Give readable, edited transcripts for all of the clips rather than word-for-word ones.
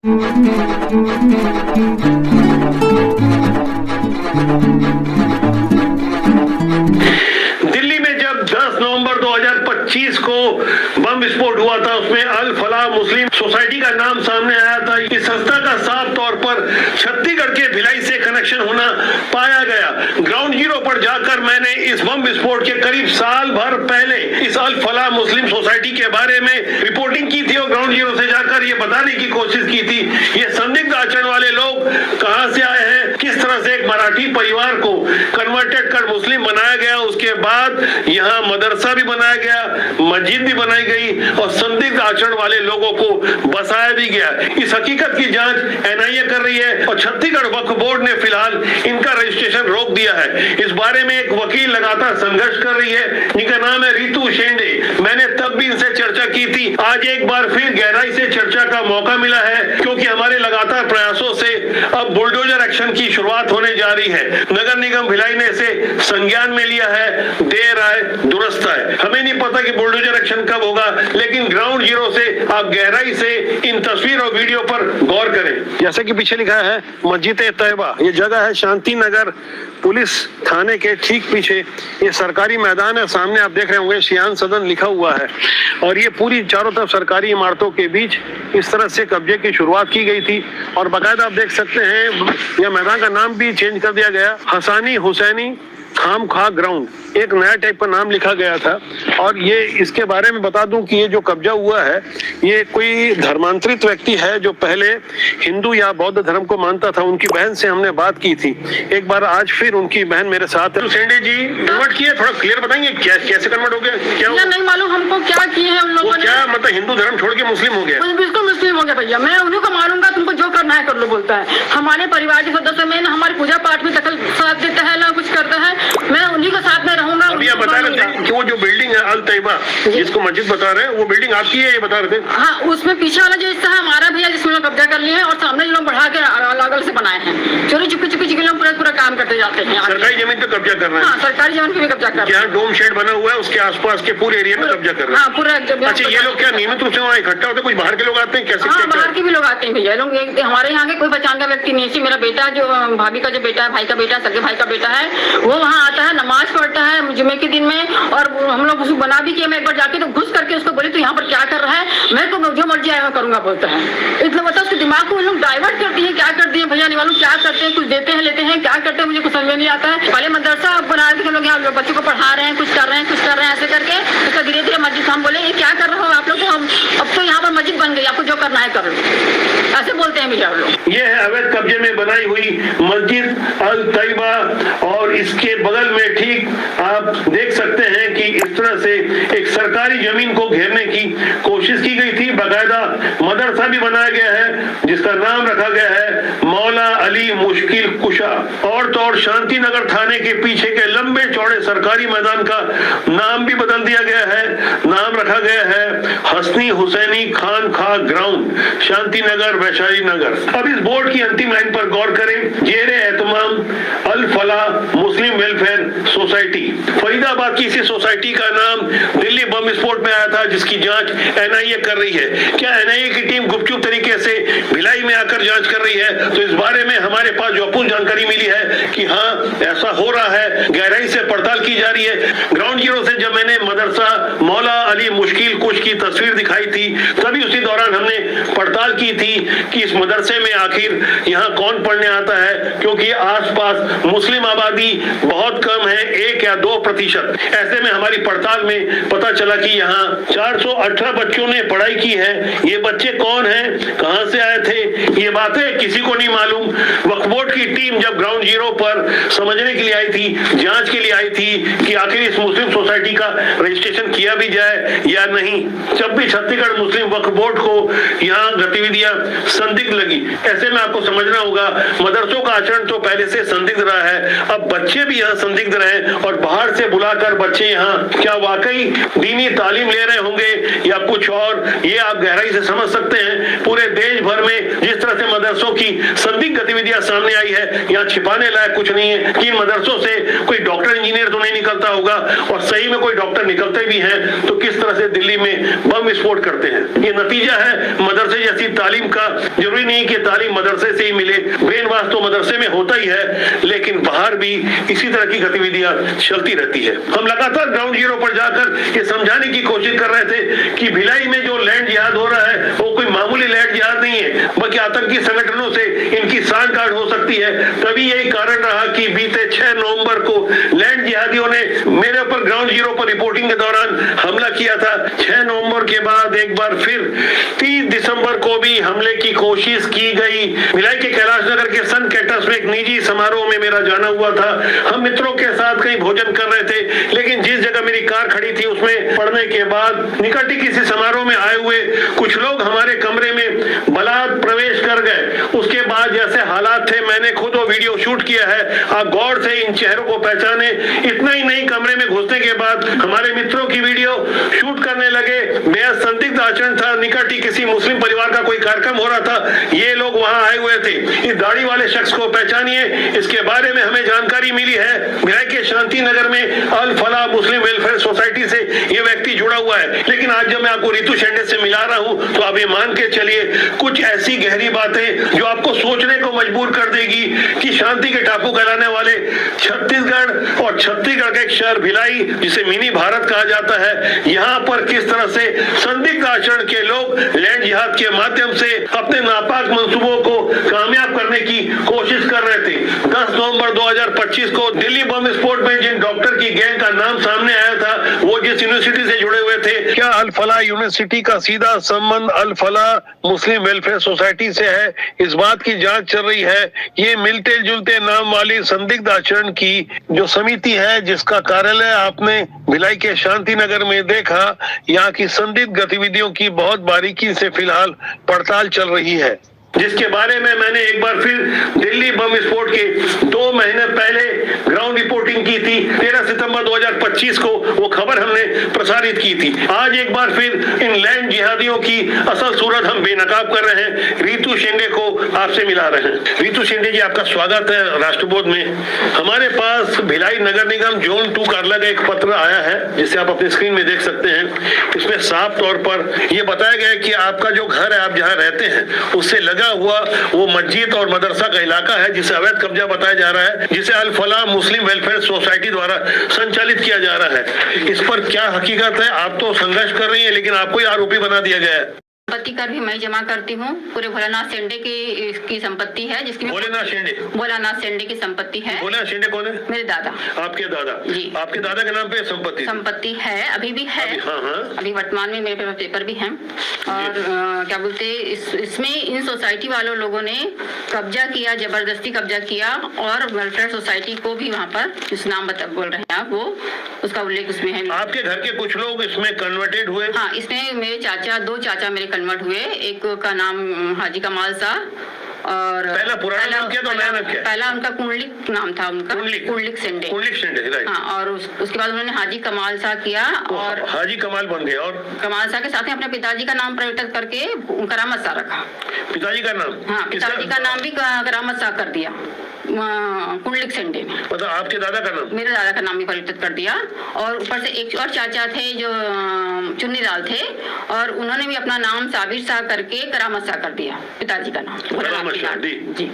दिल्ली में जब 10 नवंबर 2025 को बम विस्फोट हुआ था, उसमें अल फलाह मुस्लिम सोसाइटी का नाम सामने आया था। इस संस्था का साफ तौर पर छत्तीसगढ़ के भिलाई से कनेक्शन होना पाया गया। ग्राउंड जीरो पर जाकर मैंने इस बम विस्फोट के करीब साल भर पहले इस अल फलाह मुस्लिम सोसाइटी के बारे में रिपोर्टिंग की थी और ग्राउंड जीरो से जाकर ये बताने की कोशिश की थी ये संदिग्ध आचरण वाले लोग कहां से आए हैं, किस तरह से एक मराठी परिवार को कन्वर्टेड कर मुस्लिम बनाया गया, उसके बाद यहाँ मदरसा भी बनाया गया, मस्जिद भी बनाई गई और संदिग्ध आचरण वाले लोगों को बसाया भी गया। इस हकीकत की जांच एनआईए कर रही है और छत्तीसगढ़ वक्फ बोर्ड ने फिलहाल इनका रजिस्ट्रेशन रोक दिया है। इस बारे में एक वकील लगातार संघर्ष कर रही है जिनका नाम है रितु शेंडे। मैंने तब भी इनसे चर्चा की थी, आज एक बार फिर गहराई से चर्चा का मौका मिला है क्योंकि हमारे लगातार प्रयासों से अब बुलडोजर एक्शन की शुरुआत होने जा रही है। नगर निगम भिलाई ने इसे संज्ञान में लिया है, देर आए दुरुस्त आए। हमें नहीं पता कि बुलडोजर एक्शन कब होगा, लेकिन ग्राउंड जीरो से आप गहराई से इन तस्वीर और वीडियो पर गौर करें। जैसे कि पीछे लिखा है मस्जिद ए तैयबा, ये जगह है शांति नगर पुलिस थाने के ठीक पीछे। ये सरकारी मैदान है, सामने आप देख रहे होंगे सियान सदन लिखा हुआ है और ये पूरी चारों तरफ सरकारी इमारतों के बीच इस तरह से कब्जे की शुरुआत की गई थी और बाकायदा आप देख सकते हैं यह मैदान का नाम भी चेंज कर दिया गया, हसानी हुसैनी खामखा ग्राउंड, एक नया टाइप का नाम लिखा गया था। और ये इसके बारे में बता दूं कि ये जो कब्जा हुआ है ये कोई धर्मांतरित व्यक्ति है जो पहले हिंदू या बौद्ध धर्म को मानता था। उनकी बहन से हमने बात की थी एक बार, आज फिर उनकी बहन मेरे साथ है। शेंडे जी कन्वर्ट किए, थोड़ा क्लियर बताएंगे कैसे कन्वर्ट हो गया? क्या नहीं मालूम हमको क्या किए हैं उन लोगों ने। क्या मतलब हिंदू धर्म छोड़ के मुस्लिम हो गया? बिल्कुल मुस्लिम हो गया भैया, मैं उन्हीं को मारूंगा, तुमको जो करना है कर लो बोलता है। हमारे परिवार के सदस्य में ना हमारे पूजा पाठ में दखल साथ देता है ना कुछ करता है, मैं उन्हीं के साथ में रहूंगा। अभी आप बता रहे थे कि वो जो बिल्डिंग है अल तैयबा जिसको मस्जिद बता रहे हैं वो बिल्डिंग आपकी है, ये बता रहे थे? हाँ, उसमें पीछे वाला जो हिस्सा है हमारा भैया जिसमें लोग कब्जा कर लिए हैं और सामने जो लोग बढ़ा के अलग से बनाए हैं, चोरी चुपके लोग पूरा काम करते जाते हैं। सरकारी जमीन पे कब्जा कर रहे हैं? हाँ, सरकारी जमीन पे भी कब्जा कर रहे हैं। यहाँ डोम शेड बना हुआ है उसके आसपास के पूरे एरिया में कब्जा कर रहे हैं? हाँ, पूरा। अच्छा, ये लोग क्या नियमित रूप से वहाँ इकट्ठा होते हैं? कुछ बाहर के लोग आते हैं? कैसे? हाँ, बाहर के भी लोग आते हैं भैया। लोग हमारे यहाँ के कोई पहचान का व्यक्ति नहीं है। मेरा बेटा जो भाभी का जो बेटा है, भाई का बेटा, सगे भाई का बेटा है, वो वहाँ आता है, नमाज पढ़ता है जुमे के दिन में। और हम लोग उसको बना भी किया, मैं एक बार जाके तो घुस करके उसको बोली तो यहाँ पर क्या कर रहा है, मैं तो जो मर्जी आया करूंगा बोलता है। इतना बता उसके दिमाग को लोग डाइवर्ट करती है, क्या करती है भैया नहीं मालूम, क्या करते हैं, कुछ देते हैं लेते हैं, क्या करते हैं मुझे कुछ समझ में नहीं आता है। पहले मदरसा बना रहे थे लोग, यहाँ बच्चों को पढ़ा रहे हैं, कुछ कर रहे हैं ऐसे करके। उसका धीरे धीरे मस्जिद, हम बोले ये क्या कर रहे हो आप लोग, हम अब तो यहाँ पर मस्जिद बन गई, आपको जो करना है कर लो, ऐसे बोलते हैं भैया लोग। ये है अवैध कब्जे में बनाई हुई मस्जिद अल तैयबा और इसके बगल में ठीक आप देख सकते हैं कि इस तरह से एक सरकारी जमीन को घेरने की कोशिश की गई थी। बाकायदा मदरसा भी बनाया गया है जिसका नाम रखा गया है मौला अली मुश्किल कुशा। और तो और शांति नगर थाने के पीछे के लंबे चौड़े सरकारी मैदान का नाम भी बदल दिया गया है, नाम रखा गया है हसनी हुसैनी खान खा ग्राउंड, शांति नगर, वैशाली नगर। अब इस बोर्ड की अंतिम लाइन पर गौर करें, जेरे एहतमाम अल फलाह मुस्लिम वेलफेयर सोसाइटी। फरीदाबाद की इसी सोसाइटी का नाम दिल्ली बम विस्फोट में आया था जिसकी जांच एनआईए कर रही है। क्या एनआईए की टीम गुपचुप तरीके से भिलाई में आकर जांच कर रही है? तो इस बारे में हमारे पास जो अपूर्ण जानकारी मिली है कि हाँ ऐसा हो रहा है, गहराई से पड़ताल की जा रही है। ग्राउंड जीरो से जब मैंने मदरसा मौला अली मुश्किल कुश की तस्वीर दिखाई थी तभी उसी दौरान हमने पड़ताल की थी कि इस मदरसे में आखिर यहाँ कौन पढ़ने आता है, क्योंकि आसपास मुस्लिम आबादी बहुत कम है, 1 या 2%। ऐसे में हमारी पड़ताल में पता चला कि यहाँ 418 बच्चों ने पढ़ाई की है। ये बच्चे कौन हैं, कहां से आए थे, ये बातें किसी को नहीं मालूम। वक्फ बोर्ड की टीम जब ग्राउंड जीरो पर समझने के लिए आई थी, जांच के लिए आई थी कि आखिर इस मुस्लिम सोसाइटी का रजिस्ट्रेशन किया भी जाए या नहीं। जब भी छत्तीसगढ़ मुस्लिम वक्फ बोर्ड को यहाँ गतिविधियां संदिग्ध लगी, ऐसे में आपको समझना होगा मदरसों का आचरण तो पहले से संदिग्ध रहा है, अब बच्चे भी यहाँ संदिग्ध रहे और बाहर से बुलाकर बच्चे यहाँ क्या वाकई दीनी तालीम ले रहे होंगे या कुछ और, ये आप गहराई से समझ सकते हैं। पूरे देश भर में जिस तरह से मदरसों की संदिग्ध गतिविधियां सामने आई है, यहाँ छिपाने लायक कुछ नहीं है कि इन मदरसों से कोई डॉक्टर इंजीनियर तो नहीं निकलता होगा, और सही में कोई डॉक्टर निकलते भी हैं तो किस तरह से दिल्ली में बम विस्फोट करते हैं। ये नतीजा है मदरसे जैसी तालीम का। जरूरी नहीं कि तालीम मदरसे से ही मिले, ब्रेन वॉश तो मदरसे में होता ही है, लेकिन बाहर भी इसी तरह की गतिविधियां चलती रहती है। हम लगातार ग्राउंड जीरो पर जाकर ये समझाने की कोशिश कर रहे थे कि भिलाई में जो लैंड जिहाद हो रहा है वो कोई मामूली लैंड जिहाद नहीं है, बल्कि आतंकी संगठनों से इनकी सांठगांठ हो सकती है। तभी यही कारण रहा कि बीते 6 नवंबर को लैंड जिहादियों ने मेरे ऊपर ग्राउंड जीरो पर रिपोर्टिंग के दौरान हमला किया था। 6 नवंबर के बाद एक बार फिर 30 दिसंबर को भी हमले की कोशिश की गई। भिलाई के कैलाश नगर के सन कैक्टस में एक निजी समारोह में मेरा जाना हुआ था। हम मित्रों के साथ कहीं भोजन कर रहे थे, लेकिन जिस जगह मेरी कार खड़ी थी उसमें पड़ने के बाद निकट ही किसी समारोह में आए हुए कुछ लोग हमारे कमरे में बलात् प्रवेश कर गए। उसके बाद जैसे हालात थे, मैंने खुद वो वीडियो शूट किया है, आप गौर से इन चेहरों को पहचाने। इतना ही नहीं, कमरे में घुसने के बाद हमारे मित्रों की वीडियो शूट करने लगे। बेहद संदिग्ध आचरण था, निकट ही किसी मुस्लिम परिवार का कोई कार्यक्रम हो रहा था, ये लोग वहां आए हुए थे। इस दाढ़ी वाले शख्स को पहचानिए, इसके बारे में हमें जानकारी मिली है। भिलाई के शांति नगर में अल फलाह मुस्लिम वेलफेयर सोसाइटी से ये व्यक्ति जुड़ा हुआ है। लेकिन आज जब मैं आपको रितु शेंडे से मिला रहा हूं तो आप ये मान के चलिए कुछ ऐसी गहरी बातें जो आपको सोचने को मजबूर कर देगी कि शांति के टापू कहलाने वाले छत्तीसगढ़ और छत्तीसगढ़ का एक शहर भिलाई, जिसे मिनी भारत कहा जाता है, यहाँ पर किस तरह से संदिग्ध आचरण के लोग लैंड जिहाद के माध्यम से अपने नापाक मंसूबों को कामयाब करने की कोशिश कर रहे थे। 10 नवंबर 2025 को दिल्ली बम विस्फोट में जिन डॉक्टर की गैंग का नाम सामने आया था, वो जिस यूनिवर्सिटी से जुड़े हुए थे, क्या अल फलाह यूनिवर्सिटी का सीधा संबंध अल फलाह मुस्लिम वेलफेयर सोसाइटी से है? इस बात की जांच चल रही है। ये मिलते जुलते नाम वाली संदिग्ध आचरण की जो समिति है, जिसका कार्यालय आपने भिलाई के शांति नगर में देखा, यहाँ की संदिग्ध गतिविधियों की बहुत बारीकी से फिलहाल पड़ताल चल रही है, जिसके बारे में मैंने एक बार फिर दिल्ली बम विस्फोट के 2 महीने पहले ग्राउंड रिपोर्टिंग की थी। 13 सितंबर 2025 को वो खबर हमने प्रसारित की थी। आज एक बार फिर इन लैंड जिहादियों की असल सूरत हम बेनकाब कर रहे हैं। रितु शेंडे को आपसे मिला रहे हैं। रितु शेंडे जी, आपका स्वागत है राष्ट्रबोध में। हमारे पास भिलाई नगर निगम जोन 2 कार्यालय का एक पत्र आया है, जिसे आप अपने स्क्रीन में देख सकते हैं। इसमें साफ तौर पर यह बताया गया है कि आपका जो घर है, आप जहाँ रहते हैं, उससे लगा हुआ वो मस्जिद और मदरसा का इलाका है, जिसे अवैध कब्जा बताया जा रहा है, जिसे अल फलाह मुस्लिम वेलफेयर सोसाइटी द्वारा संचालित किया जा रहा है। इस पर क्या हकीकत है? आप तो संघर्ष कर रही है, लेकिन आपको ही आरोपी बना दिया गया है। संपत्ति कर भी मैं जमा करती हूँ। पूरे भोलानाथ शेंडे की संपत्ति है, जिसकी भोलानाथ शेंडे की संपत्ति है। भोलानाथ शेंडे कौन है? मेरे दादा। आपके दादा जी? आपके दादा के नाम पे संपत्ति है, अभी भी है। अभी वर्तमान में मेरे पेपर भी हैं। और क्या बोलते, इसमें इन सोसाइटी वालों लोगों ने कब्जा किया, जबरदस्ती कब्जा किया, और वेलफेयर सोसाइटी को भी वहाँ पर जिस नाम बोल रहे हैं आप, वो उसका उल्लेख उसमें है। आपके घर के कुछ लोग इसमें कन्वर्टेड हुए? हाँ, इसमें मेरे चाचा, 2 चाचा मेरे कन्वर्ट हुए। एक का नाम हाजी कमाल शाह, और पहला पुराना नाम क्या था, नया नाम क्या? पहला उनका कुंडलिक नाम था, उनका कुंडलिक शेंडे। राइट। हाँ, और उसके बाद उन्होंने हाजी कमाल शाह किया, और हाजी कमाल बन गए, और कमाल शाह के साथ ही अपने पिताजी का नाम परिवर्तित करके करामत शाह रखा। पिताजी का नाम? हाँ, पिताजी का नाम भी करामत शाह कर दिया कुंडलिक शेंडे ने। मतलब आपके दादा का नाम? मेरे दादा का नाम भी परिवर्तित कर दिया। और ऊपर से एक और चाचा थे जो चुन्नीलाल थे, और उन्होंने भी अपना नाम साबिर शाह करके करामत शाह कर दिया, पिताजी का नाम जी।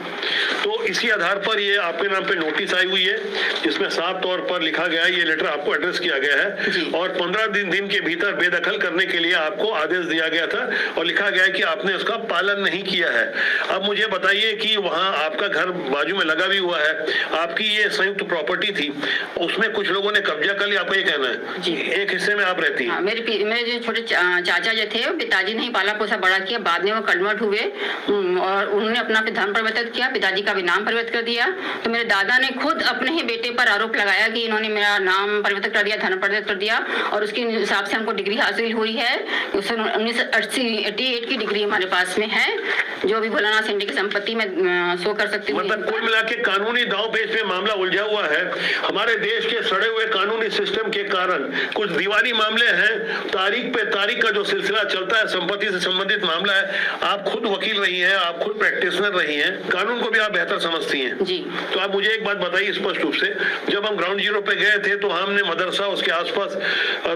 तो इसी आधार पर ये आपके नाम पे नोटिस आई हुई है, जिसमें साफ तौर पर लिखा गया है, ये लेटर आपको एड्रेस किया गया है, और 15 दिन के भीतर बेदखल करने के लिए आपको आदेश दिया गया था, और लिखा गया है कि आपने उसका पालन नहीं किया है। अब मुझे बताइए कि वहाँ आपका घर बाजू में लगा भी हुआ है, आपकी ये संयुक्त प्रॉपर्टी थी, उसमें कुछ लोगों ने कब्जा कर लिया, आपका ये कहना है जी? एक हिस्से में आप रहती हैं। मेरे जो छोटे चाचा जो थे, पिताजी ने ही पाला पोसा बड़ा किया, बाद में वो कन्वर्ट हुए, और उन्होंने अपना धर्म परिवर्तित किया, पिताजी का भी नाम परिवर्तित कर दिया। तो मेरे दादा ने खुद अपने ही बेटे पर आरोप लगाया कि इन्होंने मेरा नाम परिवर्तित कर दिया, धर्म परिवर्तित कर दिया, और उसके हिसाब से हमको डिग्री हासिल हुई है। 1988 की डिग्री हमारे पास में है, जो भी भोलानाथ शेंडे की संपत्ति में शो कर सकती हूँ। मतलब कुल मिला के कानूनी दांव पेच में मामला उलझा हुआ है। हमारे देश के सड़े हुए कानूनी सिस्टम के कारण कुछ दीवानी मामले हैं, तारीख पे तारीख का जो सिलसिला चलता है, संपत्ति से संबंधित मामला है, आप खुद वकील रही हैं, आप खुद प्रैक्टिशनर रही हैं, कानून को भी आप बेहतर समझती हैं जी। तो आप मुझे एक बात बताइए स्पष्ट रूप से, जब हम ग्राउंड जीरो पे गए थे तो हमने मदरसा उसके आसपास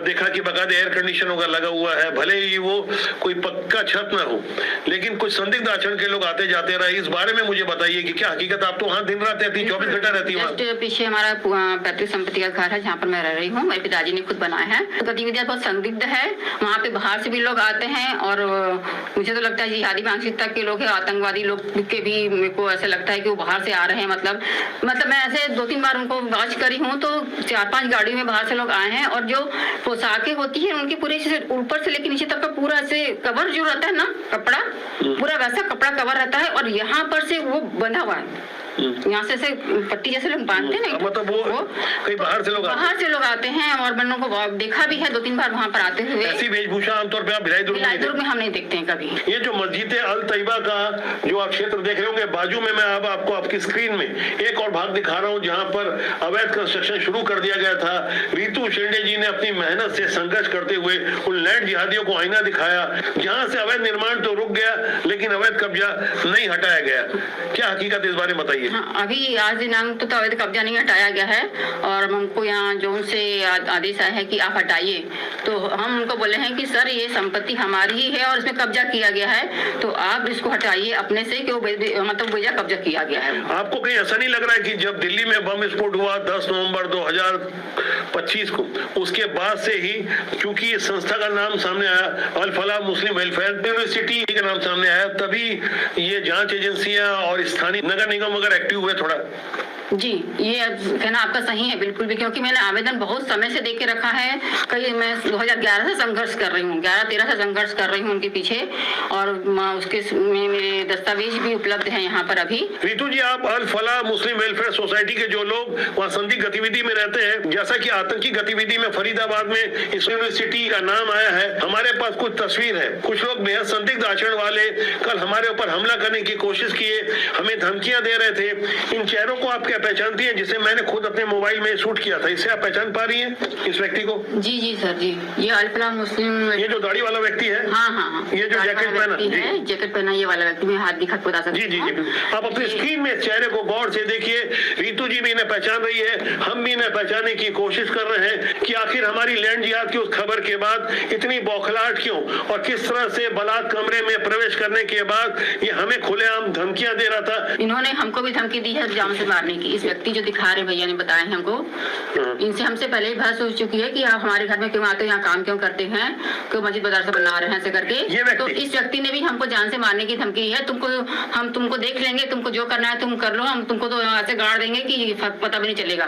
देखा कि बाकायदा एयर कंडीशन होगा लगा हुआ है, भले ही वो कोई पक्का छत ना हो, लेकिन कुछ संदिग्ध आचरण के लोग आते जाते रहे। इस बारे में मुझे बताइए कि क्या हकीकत, आप तो वहाँ दिन रात रहती, 24 घंटा रहती है वहाँ? पीछे हमारा पैतृक संपत्ति का घर है जहाँ पर मैं रह रही हूँ, मेरे पिताजी ने खुद बनाया है। तो गतिविधियाँ बहुत संदिग्ध है, वहाँ पे बाहर से भी लोग आते हैं और मुझे तो लगता है जिहादी मानसिकता के लोग हैं, आतंकवादी लोग के भी मेरे को ऐसा लगता है कि वो बाहर से आ रहे हैं। मतलब मैं ऐसे 2-3 बार उनको वॉच करी हूँ तो 4-5 गाड़ी में बाहर से लोग आए हैं और जो पोशाकें होती है उनकी पूरे ऊपर से लेकर नीचे तक का पूरा से कवर जो रहता है ना, कपड़ा पूरा वैसा कपड़ा कवर रहता है और यहाँ पर से वो बंधा हुआ है, यहाँ से पट्टी जैसे लोग बांधते हैं, मतलब वो कई बाहर से लोग आते हैं और मैंने को देखा भी है 2-3 बार वहाँ पर आते हुए। ऐसी वेशभूषा आमतौर पे आप भिलाई में हम नहीं देखते हैं कभी। ये जो मस्जिद अल तैयबा का जो आप क्षेत्र देख रहे होंगे, बाजू में मैं अब आपको आपकी स्क्रीन में एक और भाग दिखा रहा हूँ जहाँ पर अवैध कंस्ट्रक्शन शुरू कर दिया गया था। रितु शेंडे जी ने अपनी मेहनत से संघर्ष करते हुए उन लैंड जिहादियों को आईना दिखाया, जहाँ से अवैध निर्माण तो रुक गया लेकिन अवैध कब्जा नहीं हटाया गया। क्या हकीकत इस बारे में बताइए। हाँ, अभी आज दिनांक तो अवैध कब्जा नहीं हटाया गया है और हमको यहाँ जोन से आदेश आया है कि आप हटाइए, तो हम उनको बोले हैं कि सर ये संपत्ति हमारी ही है और इसमें कब्जा किया गया है, तो आप इसको हटाइए अपने से कि वो मतलब बेजा कब्जा किया गया है। आपको कहीं ऐसा नहीं लग रहा है कि जब दिल्ली में बम विस्फोट हुआ 10 नवंबर 2025 को, उसके बाद से ही क्योंकि इस संस्था का नाम सामने आया, अल फलाह मुस्लिम वेलफेयर यूनिवर्सिटी का नाम सामने आया, तभी ये जांच एजेंसियां और स्थानीय नगर निगम वगैरह एक्टिव हुए थोड़ा? जी, ये कहना आपका सही है बिल्कुल भी, क्योंकि मैंने आवेदन बहुत समय से दे के रखा है। कई मैं 2011 से संघर्ष कर रही हूँ, 11-13 से संघर्ष कर रही हूँ उनके पीछे और उसके मेरे दस्तावेज भी उपलब्ध हैं यहाँ पर अभी। रितु जी, आप अल फलाह मुस्लिम वेलफेयर सोसाइटी के जो लोग वहाँ संदिग्ध गतिविधि में रहते हैं, जैसा कि आतंकी गतिविधि में फरीदाबाद में इस यूनिवर्सिटी का नाम आया है, हमारे पास कुछ तस्वीर है। कुछ लोग बेहद संदिग्ध आचरण वाले कल हमारे ऊपर हमला करने की कोशिश किए, हमें धमकियां दे रहे थे। इन चेहरों को आप क्या पहचानती हैं, जिसे मैंने खुद अपने मोबाइल में शूट किया था? इससे आप पहचान पा रही हैं इस व्यक्ति को? जी जी सर जी, ये अल फलाह मुस्लिम, ये जो दाढ़ी वाला व्यक्ति है, हाँ, ये जो जैकेट पहना ये वाला व्यक्ति, मैं हाथ दिखा बता सकती हूँ। जी, आप अपनी स्क्रीन में चेहरे को गौर से देखिए। रितु जी भी इन्हें पहचान रही है, हम भी इन्हें पहचानने की कोशिश कर रहे हैं कि आखिर हमारी लैंड जिहाद की उस खबर के बाद इतनी बौखलाहट क्यों, और किस तरह से बलात् कमरे में प्रवेश करने के बाद ये हमें खुलेआम धमकियां दे रहा था। इन्होंने हमको भी धमकी दी है जान से मारने की। इस व्यक्ति जो दिखा रहे भैया ने बताया है हमको, इनसे हमसे पहले ही बहस हो चुकी है कि आप हमारे घर में क्यों आते हो, यहाँ काम क्यों करते हैं, क्यों मस्जिद बाजार से बना रहे हैं ऐसे करके। तो इस व्यक्ति ने भी हमको जान से मारने की धमकी दी है। हम तुमको देख लेंगे, तुमको जो करना है तुम कर लो, हम तुमको तो ऐसे गाड़ देंगे कि पता भी नहीं चलेगा।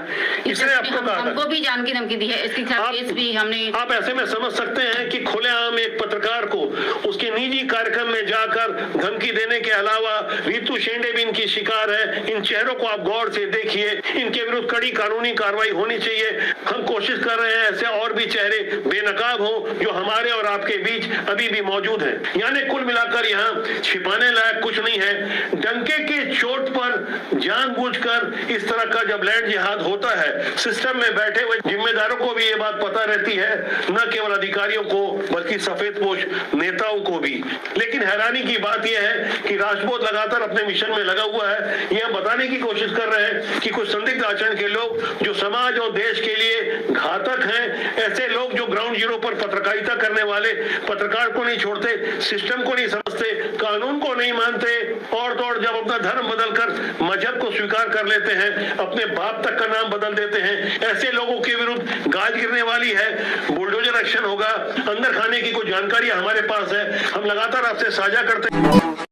हमको भी जान की धमकी दी है। इसके खिलाफ केस भी हमने। आप ऐसे में समझ सकते हैं कि खुलेआम एक पत्रकार को उसके निजी कार्यक्रम में जाकर धमकी देने के अलावा रितु शेंडे भी इनकी शिकार है। इन चेहरों को आप गौर से देखिए, इनके विरुद्ध कड़ी कानूनी कार्रवाई होनी चाहिए। हम कोशिश कर रहे हैं ऐसे और भी चेहरे बेनकाब हो जो हमारे और आपके बीच अभी भी मौजूद हैं। यानी कुल मिलाकर यहाँ छिपाने लायक कुछ नहीं है। डंके के चोट पर जानबूझकर इस तरह का जब लैंड जिहाद होता है, सिस्टम में बैठे हुए जिम्मेदारों को भी ये बात पता रहती है, न केवल अधिकारियों को बल्कि सफेदपोश नेताओं को भी। लेकिन हैरानी की बात यह है कि राजपूत लगातार अपने मिशन में लगा हुआ है। यह बताने की कोशिश कर रहे हैं कि कुछ संदिग्ध आचरण के लोग जो समाज और देश के लिए घातक हैं, ऐसे लोग जो ग्राउंड जीरो पर पत्रकारिता करने वाले पत्रकार को नहीं छोड़ते, सिस्टम को नहीं समझते, कानून को नहीं मानते, और तो और जब अपना धर्म बदलकर मजहब को स्वीकार कर लेते हैं, अपने बाप तक का नाम बदल देते हैं, ऐसे लोगों के विरुद्ध गाज गिरने वाली है। बुलडोजर एक्शन होगा। अंदर खाने की कोई जानकारी हमारे पास है, हम लगातार आपसे साझा करते हैं।